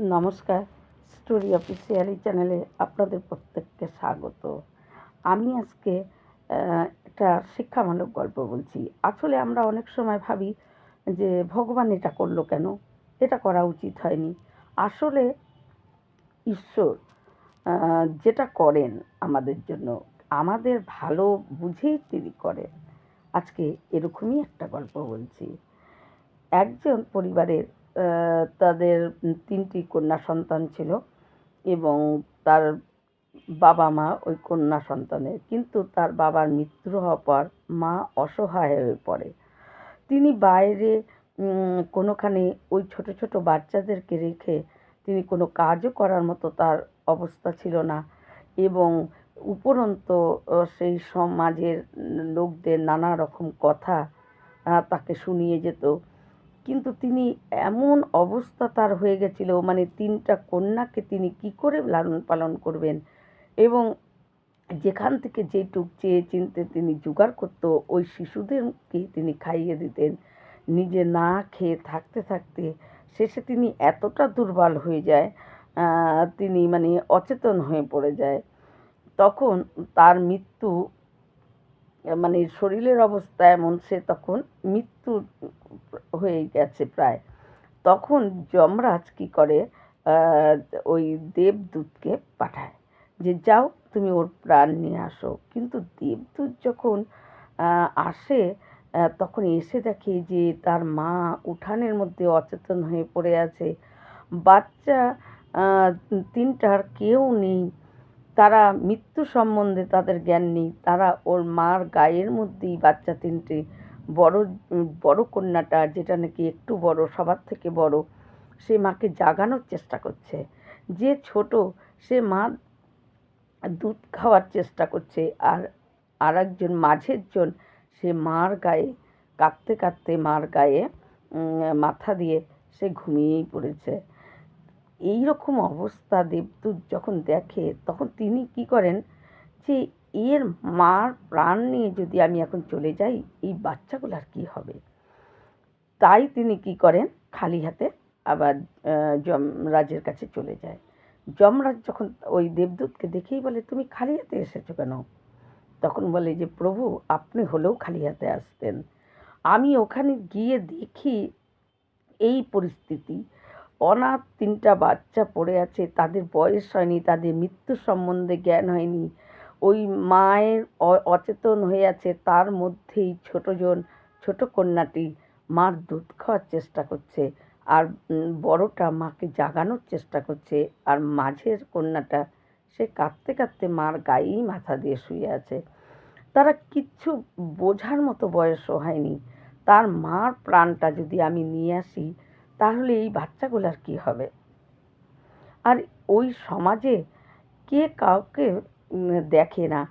নমস্কার, story officially চ্যানেলে আপনাদের প্রত্যেককে স্বাগত। আমি আজকে একটা শিক্ষামূলক গল্প বলছি। আসলে আমরা অনেক সময় ভাবি যে ভগবান এটা করলো কেন? এটা করা উচিত হয়নি। আসলে ঈশ্বর যেটা করেন আমাদের জন্য, আমাদের ভালো বুঝেই তিনি করেন। আজকে এরকমই একটা গল্প বলছি। একজন পরিবারের তাদের ৩ টি কন্যা সন্তান ছিল এবং তার বাবা-মা ওই কন্যা সন্তানের। কিন্তু তার বাবার মৃত্যু হওয়ার পর মা অসহায় হয়ে পড়ে। তিনি বাইরে কোনোখানে ওই ছোট ছোট বাচ্চাদেরকে রেখে তিনি কোনো কাজও করার মতো তার অবস্থা ছিল না এবং উপরন্তু সেই সমাজের লোকদের নানা রকম কথা তাকে শুনিয়ে যেত। কিন্তু তিনি এমন অবস্থা তার হয়ে গেছিল, মানে ৩টা কন্যাকে তিনি কী করে লালন পালন করবেন এবং যেখান থেকে যেটুক চেয়ে চিনতে তিনি জোগাড় করতো ওই শিশুদেরকেই তিনি খাইয়ে দিতেন। নিজে না খেয়ে থাকতে থাকতে শেষে তিনি এতটা দুর্বল হয়ে যায়, তিনি মানে অচেতন হয়ে পড়ে যায়। তখন তার মৃত্যু, মানে শরীরের অবস্থা এমন, সে তখন মৃত্যু হয়ে গেছে প্রায়। তখন যমরাজ কী করে, আহ, ওই দেবদূতকে পাঠায় যে যাও তুমি ওর প্রাণ নিয়ে আসো। কিন্তু দেবদূত যখন আসে, তখন এসে দেখে যে তার মা উঠানের মধ্যে অচেতন হয়ে পড়ে আছে। বাচ্চা ৩টার কেউ নেই, তারা মৃত্যু সম্বন্ধে তাদের জ্ঞান নেই। তারা ওর মার গায়ের মধ্যেই বাচ্চা ৩টে, বড় বড় কন্যাটা যেটা নাকি একটু বড়, সবার থেকে বড়, সে মাকে জাগানোর চেষ্টা করছে। যে ছোট, সে মা দুধ খাওয়ার চেষ্টা করছে, আর আরেকজন মাঝের জন সে মার গায়ে কাঁদতে কাঁদতে মার গায়ে মাথা দিয়ে সে ঘুমিয়েই পড়েছে। এই রকম অবস্থা দেবদূত যখন দেখে, তখন তিনি কি করেন যে এর মার প্রাণ নিয়ে যদি আমি এখন চলে যাই, এই বাচ্চাগুলার কি হবে? তাই তিনি কি করেন, খালি হাতে আবার যমরাজের কাছে চলে যায়। যমরাজ যখন ওই দেবদূতকে দেখেই বলে, তুমি খালি হাতে এসেছো কেন? তখন বলে যে প্রভু, আপনি হলেও খালি হাতে আসতেন। আমি ওখানে গিয়ে দেখি এই পরিস্থিতি, অনাথ ৩টা বাচ্চা পড়ে আছে, তাদের বয়স হয়নি, তাদের মৃত্যু সম্বন্ধে জ্ঞান হয়নি। ওই মায়ের অচেতন হয়ে আছে, তার মধ্যেই ছোট কন্যাটি মার দুধ খাওয়ার চেষ্টা করছে, আর বড়টা মাকে জাগানোর চেষ্টা করছে, আর মাঝের কন্যাটা সে কাঁদতে কাঁদতে মার গায়েই মাথা দিয়ে শুয়ে আছে। তারা কিচ্ছু বোঝার মতো বয়সও হয়নি। তার মার প্রাণটা যদি আমি নিয়ে আসি, তাহলে এই বাচ্চাগুলার কি হবে? আর ওই সমাজে কে কাউকে দেখে না,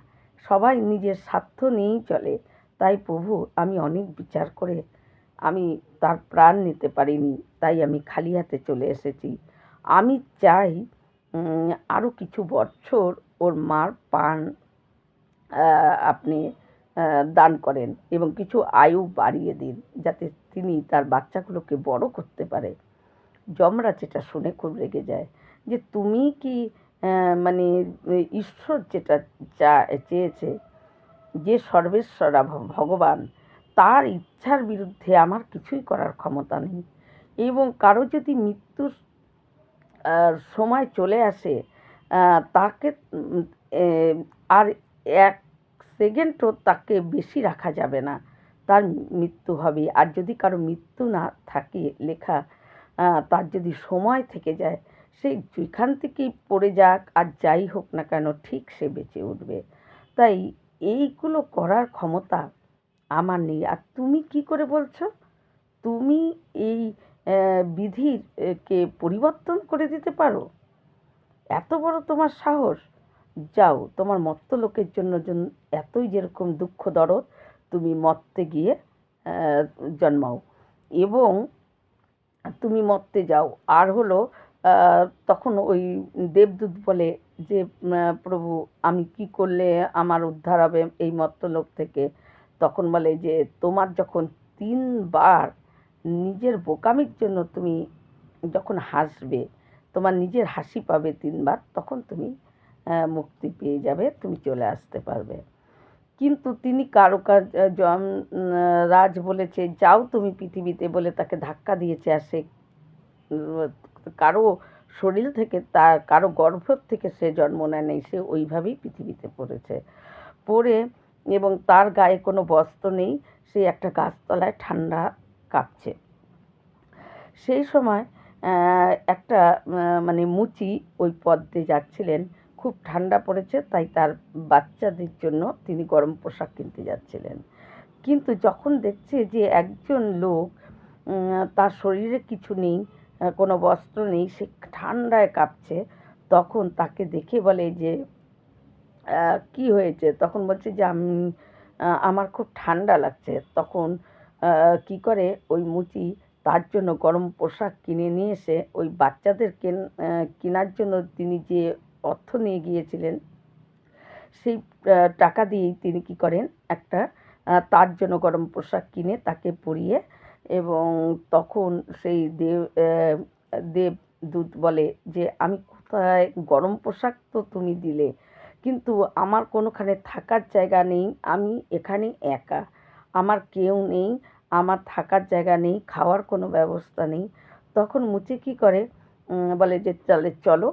সবাই নিজের স্বার্থ নিয়েই চলে। তাই প্রভু, আমি অনেক বিচার করে আমি তার প্রাণ নিতে পারিনি, তাই আমি খালি হাতে চলে এসেছি। আমি চাই আরও কিছু বছর ওর মার প্রাণ আপনি দান করেন এবং কিছু আয়ু বাড়িয়ে দিন, যাতে তিনি তার বাচ্চাগুলোকে বড় করতে পারে। যমরাজ এটা শুনে খুব রেগে যায় যে তুমি কি মানে ঈশ্বর যেটা চেয়েছে, যে সর্বেশ্বরা ভগবান, তার ইচ্ছার বিরুদ্ধে আমার কিছুই করার ক্ষমতা নেই। এবং কারো যদি মৃত্যুর সময় চলে আসে, তাকে আর ১ সেকেন্ডও তাকে বেশি রাখা যাবে না, তার মৃত্যু হবে। আর যদি কারো মৃত্যু না থাকে লেখা, তার যদি সময় থেকে যায়, সে যেখান থেকেই পড়ে যাক আর যাই হোক না কেন, ঠিক সে বেঁচে উঠবে। তাই এইগুলো করার ক্ষমতা আমার নেই। আর তুমি কি করে বলছো তুমি এই বিধির কে পরিবর্তন করে দিতে পারো? এত বড় তোমার সাহস! যাও, তোমার মর্ত্যলোকের জন্য এতই যেরকম দুঃখ দরদ, তুমি মর্তে গিয়ে জন্মাও এবং তুমি মর্তে যাও। আর হলো, তখন ওই দেবদূত বলে যে প্রভু, আমি কি করলে আমার উদ্ধার হবে এই মর্ত্যলোক থেকে? তখন বলে যে তোমার যখন ৩ বার নিজের বোকামির জন্য তুমি যখন হাসবে, তোমার নিজের হাসি পাবে 3 বার, তখন তুমি মুক্তি পেয়ে যাবে, তুমি চলে আসতে পারবে। কিন্তু তিনি কারো কাজ রাজ বলেছে যাও তুমি পৃথিবীতে বলে তাকে ধাক্কা দিয়েছে, আর সে কারো শরীর থেকে, তার কারো গর্ভ থেকে সে জন্ম নেয় নাই, সে ওইভাবেই পৃথিবীতে পড়েছে, পড়ে এবং তার গায়ে কোনো বস্ত্র নেই, সে একটা গাছতলায় ঠান্ডা কাঁপছে। সেই সময় একটা মানে মুচি ওই পথ দিয়ে যাচ্ছিলেন, খুব ঠান্ডা পড়েছে, তাই তার বাচ্চাদের জন্য তিনি গরম পোশাক কিনতে যাচ্ছিলেন। কিন্তু যখন দেখছে যে একজন লোক তার শরীরে কিছু নেই, কোনো বস্ত্র নেই, সে ঠান্ডায় কাঁপছে, তখন তাকে দেখে বলে যে কী হয়েছে? তখন বলছে যে আমার খুব ঠান্ডা লাগছে। তখন কী করে ওই মুচি তার জন্য গরম পোশাক কিনে নিয়ে এসে ওই বাচ্চাদের কেনার জন্য তিনি যে অর্থ নিয়ে গিয়েছিলেন, সেই টাকা দিয়েই তিনি কী করেন, একটা তার জন্য গরম পোশাক কিনে তাকে পরিয়ে, এবং তখন সেই দেবদূত বলে যে আমি কোথায়, গরম পোশাক তো তুমি দিলে, কিন্তু আমার কোনোখানে থাকার জায়গা নেই, আমি এখানে একা, আমার কেউ নেই, আমার থাকার জায়গা নেই, খাওয়ার কোনো ব্যবস্থা নেই। তখন মুচি কী করে, বলে যে তাহলে চলো,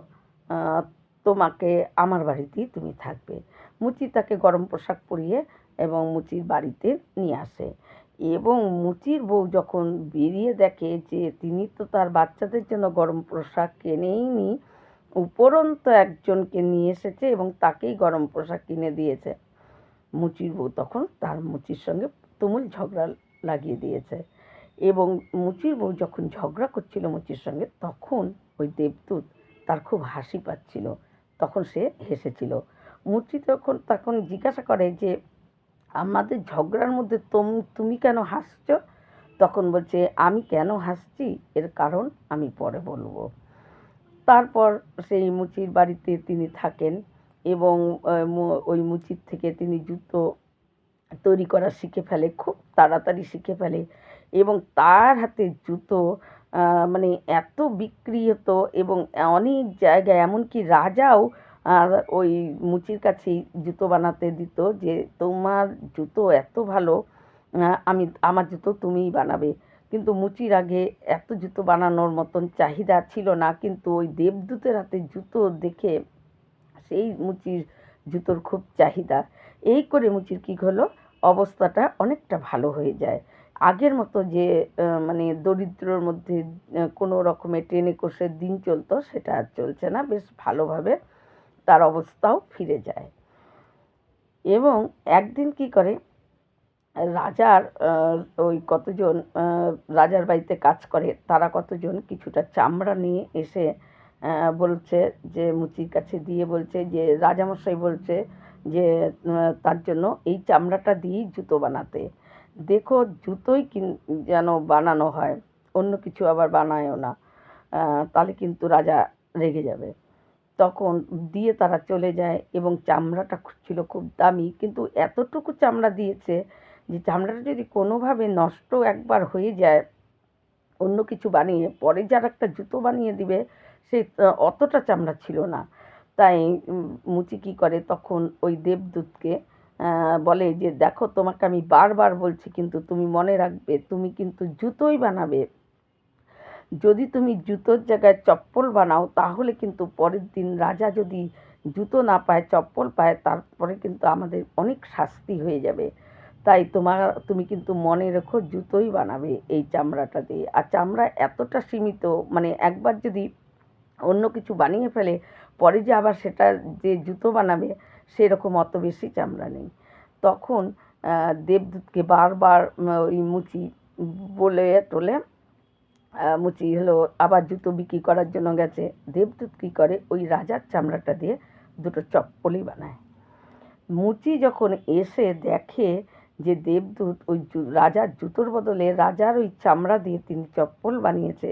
তোমাকে আমার বাড়িতেই তুমি থাকবে। মুচি তাকে গরম পোশাক পরিয়ে এবং মুচির বাড়িতে নিয়ে আসে, এবং মুচির বউ যখন বেরিয়ে দেখে যে তিনি তো তার বাচ্চাদের জন্য গরম পোশাক কেনেইনি, উপরন্তু একজনকে নিয়ে এসেছে এবং তাকেই গরম পোশাক কিনে দিয়েছে, মুচির বউ তখন তার মুচির সঙ্গে তুমুল ঝগড়া লাগিয়ে দিয়েছে। এবং মুচির বউ যখন ঝগড়া করছিল মুচির সঙ্গে, তখন ওই দেবদূত তার খুব হাসি পাচ্ছিল, তখন সে হেসেছিল। মুচি তখন জিজ্ঞাসা করে যে আমাদের ঝগড়ার মধ্যে তুমি কেন হাসছো? তখন বলছে আমি কেন হাসছি এর কারণ আমি পরে বলবো। তারপর সেই মুচির বাড়িতে তিনি থাকেন, এবং ওই মুচির থেকে তিনি জুতো তৈরি করা শিখে ফেলে, খুব তাড়াতাড়ি শিখে ফেলে, এবং তার হাতে জুতো মানে এত বিক্রি হতো, এবং অনেক জায়গায় এমনকি রাজাও ওই মুচির কাছেই জুতো বানাতে দিত, যে তোমার জুতো এত ভালো, আমার জুতো তুমিই বানাবে। কিন্তু মুচির আগে এত জুতো বানানোর মতন চাহিদা ছিল না, কিন্তু ওই দেবদূতের হাতে জুতো দেখে সেই মুচির জুতোর খুব চাহিদা। এই করে মুচির কী হলো, অবস্থাটা অনেকটা ভালো হয়ে যায়। আগের মতো যে মানে দরিদ্রর মধ্যে কোনো রকমে টেনে কষে দিন চলতো, সেটা আর চলছে না, বেশ ভালোভাবে তার অবস্থাও ফিরে যায়। এবং একদিন কী করে, রাজার ওই কতজন রাজার বাড়িতে কাজ করে, তারা কতজন কিছুটা চামড়া নিয়ে এসে বলছে যে মুচির কাছে দিয়ে বলছে যে রাজামশাই বলছে যে তার জন্য এই চামড়াটা দিয়েই জুতো বানাতে, দেখো জুতোই যেন বানানো হয়, অন্য কিছু আবার বানায়ও না, তাহলে কিন্তু রাজা রেগে যাবে। তখন দিয়ে তারা চলে যায়, এবং চামড়াটা ছিল খুব দামি, কিন্তু এতটুকু চামড়া দিয়েছে যে চামড়াটা যদি কোনোভাবে নষ্ট একবার হয়ে যায়, অন্য কিছু বানিয়ে পরে যার একটা জুতো বানিয়ে দিবে, সে অতটা চামড়া ছিল না। তাই মুচি কী করে, তখন ওই দেবদূতকে বলে যে দেখো তোমাকে আমি বারবার বলছি, কিন্তু তুমি মনে রাখবে তুমি কিন্তু জুতোই বানাবে, যদি তুমি জুতোর জায়গায় চপ্পল বানাও তাহলে কিন্তু পরের দিন রাজা যদি জুতো না পায়, চপ্পল পায়, তারপরে কিন্তু আমাদের অনেক শাস্তি হয়ে যাবে। তাই তুমি কিন্তু মনে রেখো জুতোই বানাবে এই চামড়াটা দিয়ে। আর চামড়া এতটা সীমিত, মানে একবার যদি অন্য কিছু বানিয়ে ফেলে, পরে যে আবার সেটা যে জুতো বানাবে সেরকম অত বেশি চামড়া নেই। তখন দেবদূতকে বারবার ওই মুচি বলে টোলে, মুচি হলো আবার জুতো বিক্রি করার জন্য গেছে। দেবদূত কী করে, ওই রাজার চামড়াটা দিয়ে দুটো চপ্পলই বানায়। মুচি যখন এসে দেখে যে দেবদূত ওই রাজার জুতোর বদলে রাজার ওই চামড়া দিয়ে তিনি চপ্পল বানিয়েছে,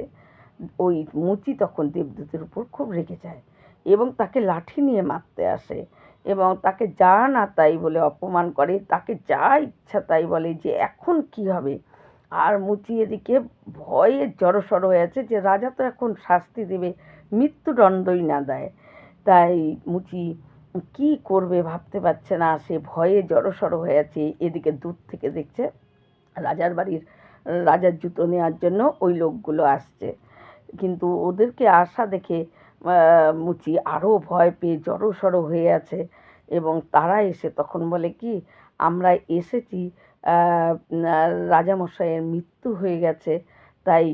ওই মুচি তখন দেবদূতের উপর খুব রেগে যায় এবং তাকে লাঠি নিয়ে মারতে আসে, এবং তাকে যা না তাই বলে অপমান করে, তাকে যা ইচ্ছা তাই বলে যে এখন কী হবে। আর মুচি এদিকে ভয়ে জড়সড় হয়ে আছে যে রাজা তো এখন শাস্তি দেবে, মৃত্যুদণ্ডই না দেয়। তাই মুচি কী করবে ভাবতে পারছে না, সে ভয়ে জড়সড় হয়ে আছে। এদিকে দূর থেকে দেখছে রাজার বাড়ির রাজার জুতো নেওয়ার জন্য ওই লোকগুলো আসছে, কিন্তু ওদেরকে আসা দেখে মুচি আরও ভয় পেয়ে জড়সড় হয়ে আছে। এবং তারা এসে তখন বলে কি, আমরা এসেছি, রাজামশাইয়ের মৃত্যু হয়ে গেছে, তাই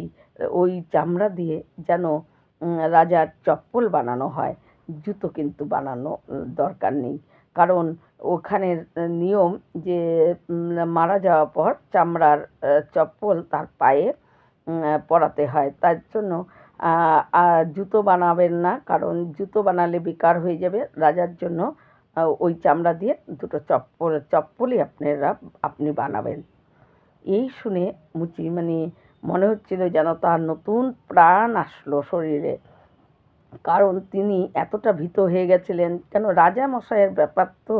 ওই চামড়া দিয়ে যেন রাজার চপ্পল বানানো হয়, জুতো কিন্তু বানানো দরকার নেই। কারণ ওখানের নিয়ম যে মারা যাওয়ার পর চামড়ার চপ্পল তার পায়ে পরাতে হয়, তার জন্য জুতো বানাবেন না, কারণ জুতো বানালে বেকার হয়ে যাবে। রাজার জন্য ওই চামড়া দিয়ে দুটো চপ্পলই আপনি বানাবেন। এই শুনে মুচি মানে মনে হচ্ছিল যেন তার নতুন প্রাণ আসলো শরীরে, কারণ তিনি এতটা ভীত হয়ে গেছিলেন। কেন, রাজা মশাইয়ের ব্যাপার তো,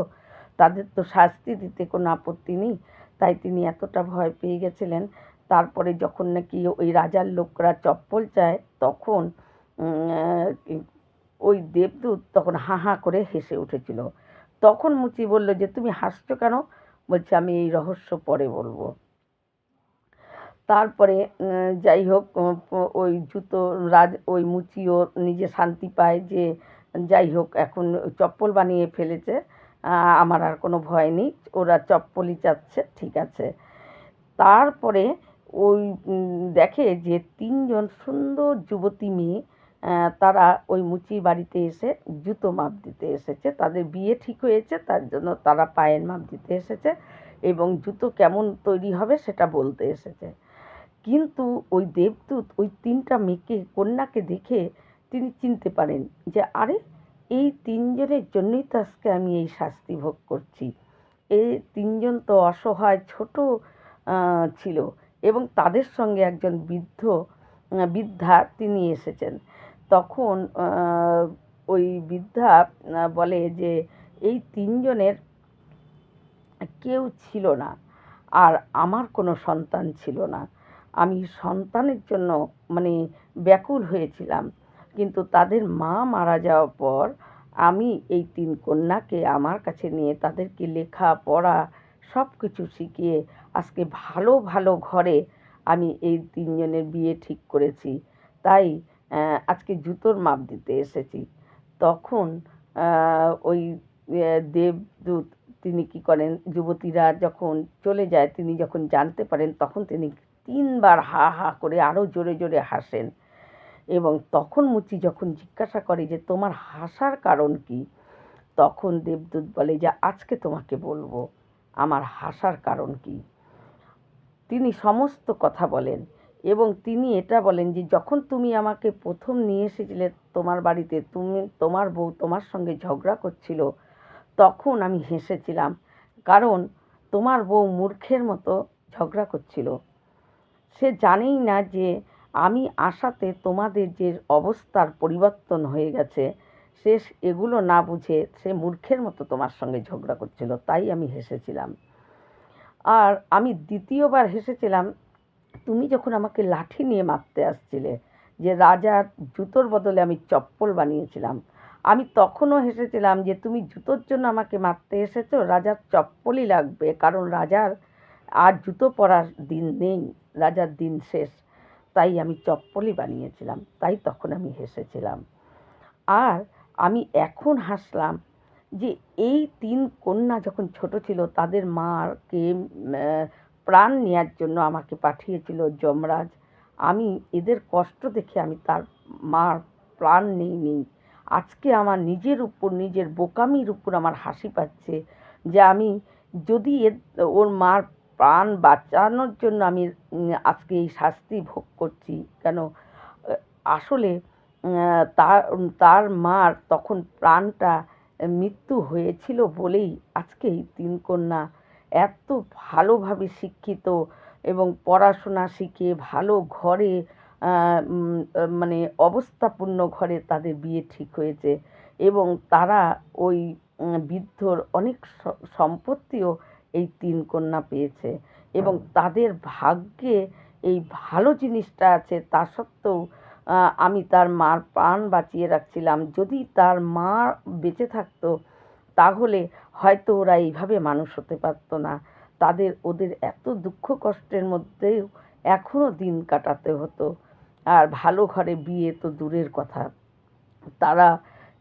তাদের তো শাস্তি দিতে কোনো আপত্তি নেই, তাই তিনি এতটা ভয় পেয়ে গেছিলেন। তারপরে যখন নাকি ওই রাজার লোকরা চপ্পল চায়, তখন ওই দেবদূত তখন হাঁ হাঁ করে হেসে উঠেছিল। তখন মুচি বলল যে, তুমি হাসছো কেন? বলছে, আমি এই রহস্য পরে বলবো। তারপরে যাই হোক, ওই জুতো ওই মুচিও নিজে শান্তি পায় যে যাই হোক এখন চপ্পল বানিয়ে ফেলেছে, আমার আর কোনো ভয় নেই, ওরা চপ্পলই চাচ্ছে, ঠিক আছে। তারপরে ওই দেখে যে ৩ জন সুন্দর যুবতী মেয়ে তারা ওই মুচির বাড়িতে এসে জুতো মাপ দিতে এসেছে। তাদের বিয়ে ঠিক হয়েছে, তার জন্য তারা পায়ের মাপ দিতে এসেছে এবং জুতো কেমন তৈরি হবে সেটা বলতে এসেছে। কিন্তু ওই দেবদূত ওই ৩টা কন্যাকে দেখে তিনি চিনতে পারেন যে আরে, এই ৩ জনের জন্যই তো আজকে আমি এই শাস্তি ভোগ করছি। এই ৩ জন তো অসহায় ছোট ছিল এবং তাদের সঙ্গে একজন বৃদ্ধা তিনি এসেছেন। তখন ওই বৃদ্ধা বলে যে এই ৩ জনের কেউ ছিল না, আর আমার কোনো সন্তান ছিল না। আমি সন্তানের জন্য মানে ব্যাকুল হয়েছিলাম, কিন্তু তাদের মা মারা যাওয়ার পর আমি এই ৩ কন্যাকে আমার কাছে নিয়ে তাদেরকে লেখা পড়া সব কিছু শিখিয়ে আজকে ভালো ভালো ঘরে আমি এই ৩ জনের বিয়ে ঠিক করেছি। তাই আজকে জুতোর মাপ দিতে এসেছি। তখন ওই দেবদূত তিনি কী করেন, যুবতীরা যখন চলে যায়, তিনি যখন জানতে পারেন, তখন তিনি ৩ বার হা হা করে আরও জোরে জোরে হাসেন। এবং তখন মুচি যখন জিজ্ঞাসা করে যে তোমার হাসার কারণ কি, তখন দেবদূত বলে যে আজকে তোমাকে বলবো আমার হাসার কারণ কি। তিনি সমস্ত কথা বলেন এবং তিনি এটা বলেন যে যখন তুমি আমাকে প্রথম নিয়ে এসেছিলে তোমার বাড়িতে, তোমার বউ তোমার সঙ্গে ঝগড়া করছিল, তখন আমি হেসেছিলাম, কারণ তোমার বউ মূর্খের মতো ঝগড়া করছিল। সে জানেই না যে আমি আসাতে তোমাদের যে অবস্থার পরিবর্তন হয়ে গেছে, সে এগুলো না বুঝে সে মূর্খের মতো তোমার সঙ্গে ঝগড়া করছিল, তাই আমি হেসেছিলাম। আর আমি দ্বিতীয়বার হেসেছিলাম তুমি যখন আমাকে লাঠি নিয়ে মারতে আসছিলে, যে রাজার জুতোর বদলে আমি চপ্পল বানিয়েছিলাম, আমি তখনও হেসেছিলাম যে তুমি জুতোর জন্য আমাকে মারতে এসেছো, রাজার চপ্পলই লাগবে, কারণ রাজার আর জুতো পরার দিন নেই, রাজার দিন শেষ, তাই আমি চপ্পলই বানিয়েছিলাম, তাই তখন আমি হেসেছিলাম। আর আমি এখন হাসলাম যে এই ৩ কন্যা যখন ছোট ছিল তাদের মাকে প্রাণ নেওয়ার জন্য আমাকে পাঠিয়েছিল যমরাজ। আমি এদের কষ্ট দেখে আমি তার মার প্রাণ নিইনি। আজকে আমার নিজের উপর, নিজের বোকামির উপর আমার হাসি পাচ্ছে যে আমি যদি ওর মার প্রাণ বাঁচানোর জন্য আমি আজকে এই শাস্তি ভোগ করছি। কেন, আসলে তার মার তখন প্রাণটা মৃত্যু হয়েছিল বলেই আজকে এই ৩ কন্যা এত ভালোভাবে শিক্ষিত এবং পড়াশোনা শিখে ভালো ঘরে মানে অবস্থাপূর্ণ ঘরে তাদের বিয়ে ঠিক হয়েছে এবং তারা ওই বৃদ্ধর অনেক সম্পত্তিও এই ৩ কন্যা পেয়েছে এবং তাদের ভাগ্যে এই ভালো জিনিসটা আছে, তা সত্ত্বেও আমি তার মার প্রাণ বাঁচিয়ে রাখছিলাম। যদি তার মা বেঁচে থাকতো তাহলে হয়তো ওরা এইভাবে মানুষ হতে পারত না। ওদের এত দুঃখ কষ্টের মধ্যেও এখনও দিন কাটাতে হতো। আর ভালো ঘরে বিয়ে তো দূরের কথা, তারা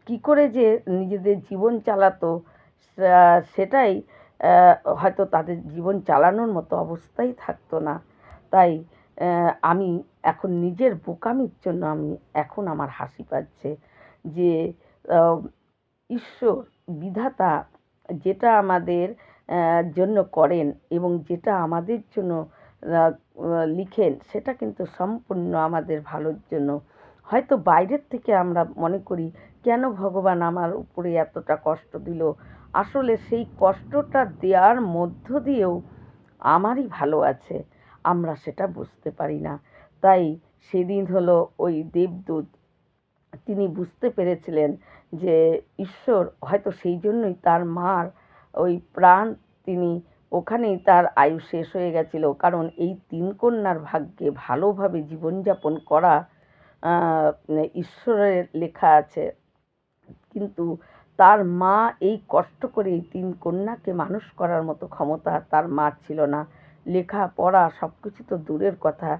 কী করে যে নিজেদের জীবন চালাতো সেটাই হয়তো তাদের জীবন চালানোর মতো অবস্থাই থাকতো না। তাই আমি এখন নিজের বোকামির জন্য এখন আমার হাসি পাচ্ছে যে ঈশ্বর বিধাতা যেটা আমাদের জন্য করেন এবং যেটা আমাদের জন্য লিখেন সেটা কিন্তু সম্পূর্ণ আমাদের ভালোর জন্য। হয়তো বাইরের থেকে আমরা মনে করি কেন ভগবান আমার উপরে এতটা কষ্ট দিল, আসলে সেই কষ্টটা দেওয়ার মধ্য দিয়েও আমারই ভালো আছে, আমরা সেটা বুঝতে পারি না। তাই সেদিন হলো ওই দেবদূত তিনি বুঝতে পেরেছিলেন যে ঈশ্বর হয়তো সেই জন্যই তার মার ওই প্রাণ তিনি ওখানেই তার আয়ু শেষ হয়ে গেছিল, কারণ এই তিন কন্যার ভাগ্যে ভালোভাবে জীবনযাপন করা ঈশ্বরের লেখা আছে। কিন্তু তার মা এই কষ্ট করে এই তিন কন্যাকে মানুষ করার মতো ক্ষমতা তার মার ছিল না। লেখাপড়া সব কিছু তো দূরের কথা,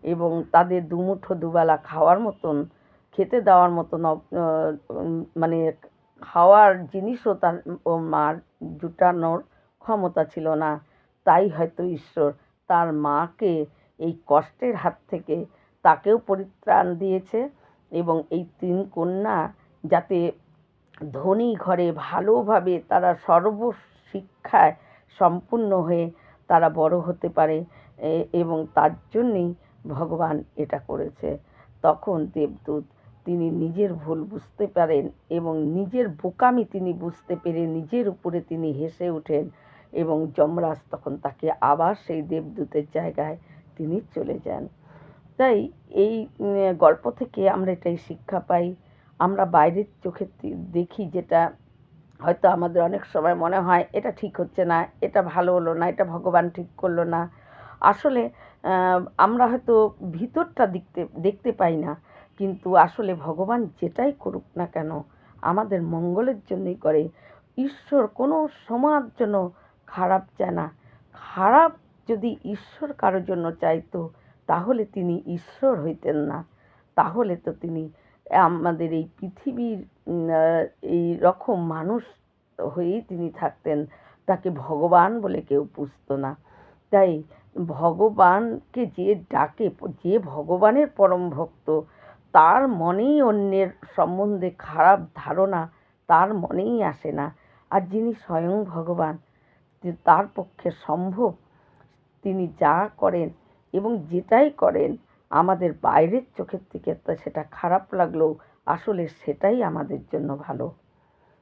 এবং তাদের দুমুঠো দুবেলা খাওয়ার মতন, খেতে দেওয়ার মতন মানে খাওয়ার জিনিসও তার মার জুটানোর ক্ষমতা ছিল না। তাই হয়তো ঈশ্বর তার মাকে এই কষ্টের হাত থেকে তাকেও পরিত্রাণ দিয়েছে, এবং এই তিন কন্যা যাতে ধনী ঘরে ভালোভাবে তারা সর্বশিক্ষায় সম্পূর্ণ হয়ে তারা বড় হতে পারে, এবং তার জন্যেই ভগবান এটা করেছে। তখন দেবদূত তিনি নিজের ভুল বুঝতে পারেন এবং নিজের বোকামি তিনি বুঝতে পেরে নিজের উপরে তিনি হেসে ওঠেন, এবং যমরাজ তখন তাকে আবার সেই দেবদূতের জায়গায় তিনি চলে যান। তাই এই গল্প থেকে আমরা এটাই শিক্ষা পাই, আমরা বাইরের চোখে দেখি যেটা হয়তো আমাদের অনেক সময় মনে হয় এটা ঠিক হচ্ছে না, এটা ভালো হলো না, এটা ভগবান ঠিক করলো না। আসলে আমরা হয়তো ভিতরটা দেখতে পাই না, কিন্তু আসলে ভগবান যেটাই করুক না কেন আমাদের মঙ্গলের জন্যই করে। ঈশ্বর কোনো সময়ের জন্য খারাপ চায় না। খারাপ যদি ঈশ্বর কারোর জন্য চাইতো তাহলে তিনি ঈশ্বর হইতেন না, তাহলে তো তিনি আমাদের এই পৃথিবীর এই রকম মানুষ হয়েই তিনি থাকতেন, তাকে ভগবান বলে কেউ বুঝতো না। তাই ভগবানকে যে ডাকে, যে ভগবানের পরম ভক্ত, তার মনেই অন্যের সম্বন্ধে খারাপ ধারণা তার মনেই আসে না। আর যিনি স্বয়ং ভগবান, তার পক্ষে সম্ভব তিনি যা করেন এবং যেটাই করেন আমাদের বাইরের চোখের থেকে সেটা খারাপ লাগলেও আসলে সেটাই আমাদের জন্য ভালো।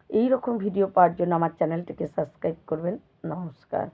এই রকম ভিডিও পাওয়ার জন্য আমার চ্যানেলটিকে সাবস্ক্রাইব করবেন। নমস্কার।